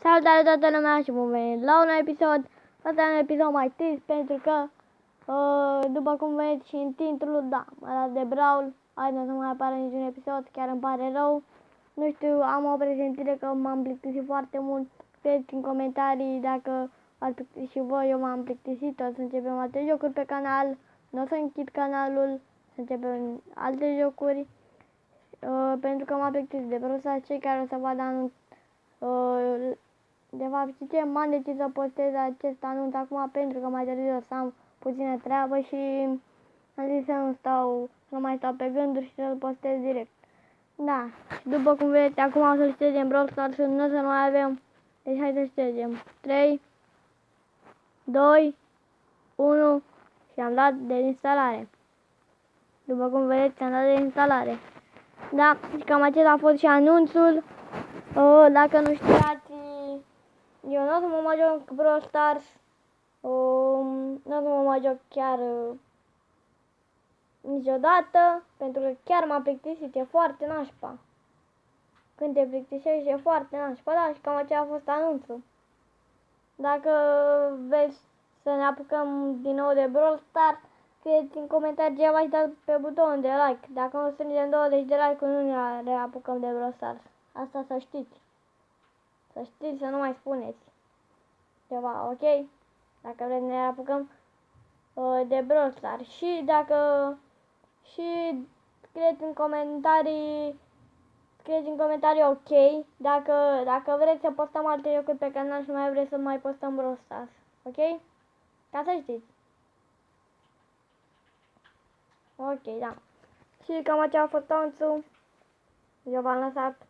Salutare toată lumea și bun venit la un episod. Asta e un episod mai trist pentru că, după cum vedeți și în titlu, da, mă las de Brawl. Azi nu o să mai apară niciun episod, chiar îmi pare rău. Nu știu, am o prezentire că m-am plictisit foarte mult. Scrieți în comentarii dacă ați plictisit și voi, eu m-am plictisit. O să începem alte jocuri pe canal, nu o să închid canalul, să începem alte jocuri. Pentru că m-am plictisit de Brawl Stars, cei care o să vadă anul. De fapt, știi ce? M-am decis să postez acest anunț acum pentru că mai târziu o să am puțină treabă și am zis să nu mai stau pe gânduri și să-l postez direct. Da, și după cum vedeți, acum o să ștergem Brawl Stars, nu o să mai avem. Deci hai să ștergem. 3, 2, 1 și am dat de instalare. După cum vedeți, am dat de instalare. Da, și cam acesta a fost și anunțul. Dacă nu știați, eu nu o să mă joc Brawl Stars, nu o să mă joc chiar niciodată, pentru că chiar m-a plictisit, e foarte nașpa. Când te plictisești, e foarte nașpa, da, și cam aceea a fost anunțul. Dacă vreți să ne apucăm din nou de Brawl Stars, scrieți în comentarii ceva și dați pe butonul de like. Dacă nu strângem 20 de like-uri, nu ne reapucăm de Brawl Stars. Asta să știți. Să știți, să nu mai spuneți ceva, ok? Dacă vreți ne apucăm de Brawl Stars. Și dacă scrieți în comentarii ok, dacă vreți să postăm alte jocuri pe canal și nu mai vreți să mai postăm Brawl Stars, ok? Ca să știți. Ok, da. Și cam aceea a fost anunțul. Eu v-am lăsat.